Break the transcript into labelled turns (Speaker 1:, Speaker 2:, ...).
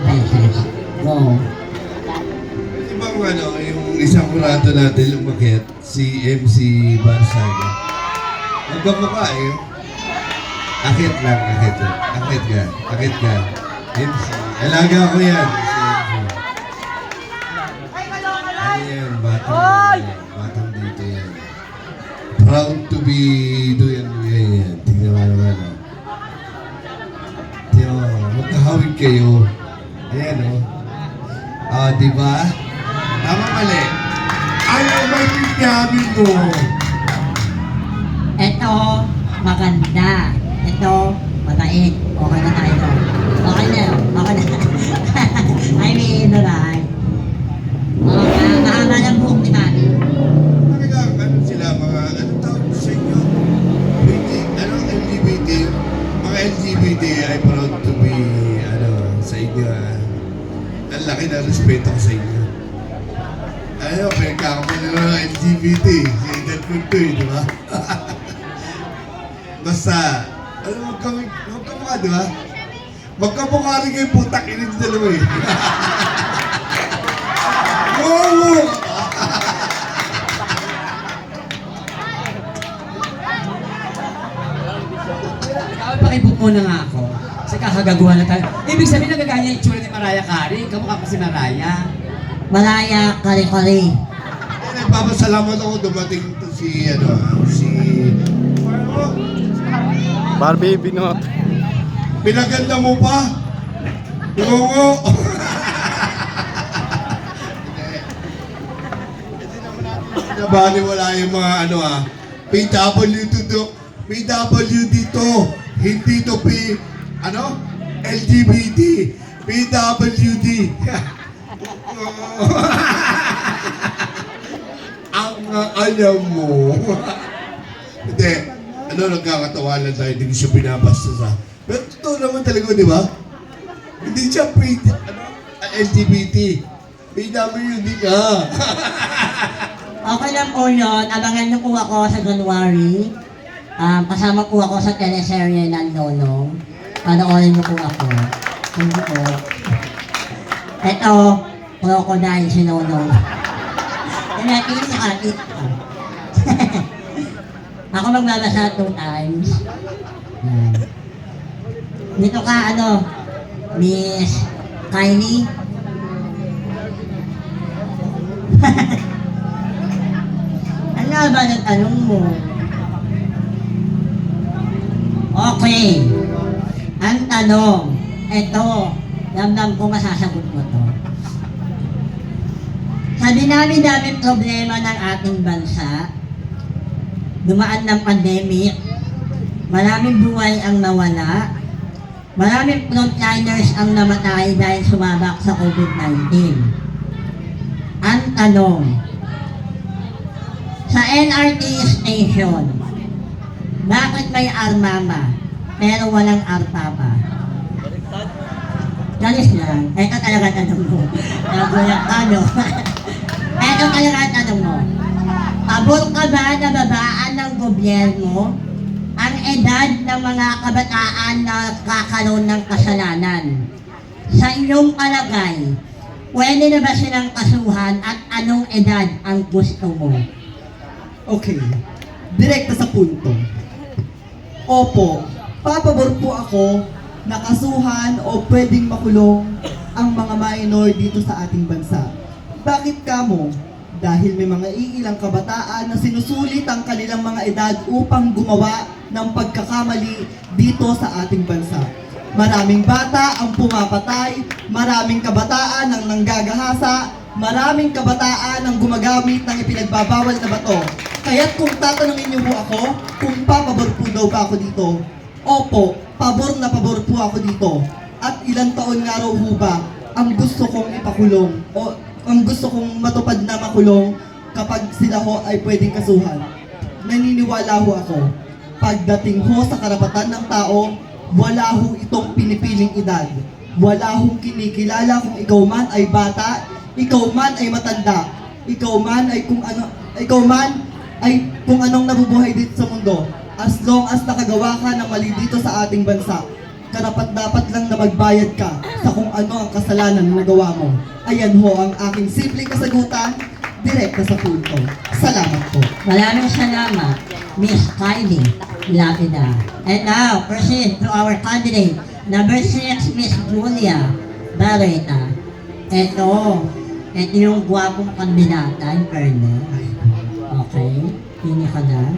Speaker 1: beses. Go.
Speaker 2: Di ba yung isang kurado natin lumakit, si MC Barsaga? Magkamukha eh. Akit lang. Akit ka. MC. Alaga ko yan. Ayan, batang dito yan. Proud to be doyan yan. Tingnan mo naman. Tingnan mo, magkahawig kayo. Ayan o. Di ba? Tama mali. Ano ba yung yamin mo?
Speaker 1: Ito, maganda. Ito, mabait. Okay na tayo. Okay na. I mean, right? Mahaba ng buhok ni Mami.
Speaker 2: Ano sila, ano tawag sa inyo? LGBT? Mga LGBT ay proud to be, sa inyo. Ang laki na respeto ko sa inyo. Pinagkakamal na ng LGBT. Si Edad Punto di ba? Basta, magkamukha, di ba? Magkamukha rin kayo putak inig sa dalawa eh. Oo!
Speaker 3: Pakibot muna nga ako. Kasi kakagaguhan na tayo. Ibig sabihin nagagaya yung itsura ni Mariah Carey. Kamukha pa si Mariah.
Speaker 1: Malaya, kari-kari.
Speaker 2: Nagpapasalamat ako dumating to si
Speaker 4: Barbie Binot.
Speaker 2: pinaganda mo pa? Oo. Nabaliwala yung mga PWD to. Hindi to LGBT. PWD. Ang alam mo. Hindi. Nagkakatawa lang tayo. Hindi ko siya binabasta sa. Pero totoo naman talaga, di ba? Hindi siya LGBT. PWD ka.
Speaker 1: Okay lang po yun. Abangan niyo po ako sa January. Kasama po ako sa teleserye ng Lolong. Panoorin niyo po ako. Hindi po. Ito, crocodile si Lolong. Inatin sa akin. Ako magbabasa 2 times. Dito ka, Miss Kylie. Ano ba ang tanong mo? Okay. Ang tanong, ito, damdam ko masasagot mo to. Sa dinami-daming problema ng ating bansa, dumaan ng pandemic, maraming buhay ang nawala, maraming frontliners ang namatay dahil sumabak sa COVID-19. Ang tanong, sa NRT station, bakit may armama pero walang arpapa? Galis lang. Ito talaga tanong mo. Nagulat ka, no? Ito talaga tanong mo. Pabor ka ba na babaan ng gobyerno ang edad ng mga kabataan na kakaroon ng kasalanan? Sa iyong palagay, pwede na ba silang kasuhan at anong edad ang gusto mo?
Speaker 5: Okay, direkta sa punto. Opo, papabor po ako na kasuhan o pwedeng makulong ang mga minor dito sa ating bansa. Bakit kamo? Dahil may mga iilang kabataan na sinusulit ang kanilang mga edad upang gumawa ng pagkakamali dito sa ating bansa. Maraming bata ang pumapatay, maraming kabataan ang nanggagahasa, maraming kabataan ang gumagamit ng ipinagbabawal na bato. Kaya't kung tatanungin niyo po ako, kung papabor po daw ba ako dito, opo, pabor na pabor po ako dito. At ilang taon nga raw ho ba ang gusto kong ipakulong o ang gusto kong matupad na makulong kapag sila ho ay pwedeng kasuhan. Naniniwala ho ako, pagdating ho sa karapatan ng tao, wala ho itong pinipiling edad. Wala hong kinikilala kung ikaw man ay bata, ikaw man ay matanda, ikaw man ay kung anong nabubuhay dito sa mundo. As long as nakagawa ka ng mali dito sa ating bansa, karapat-dapat lang na magbayad ka sa kung ano ang kasalanan na nagawa mo. Ayan ho ang aking simpleng kasagutan, direkta sa punto. Salamat po.
Speaker 1: Maraming salamat, Miss Kylie Lapida. And now, proceed to our candidate, number 6, Miss Julia Barreta. Ito yung gwapong kandidata, in fairness. Okay, hindi ka na.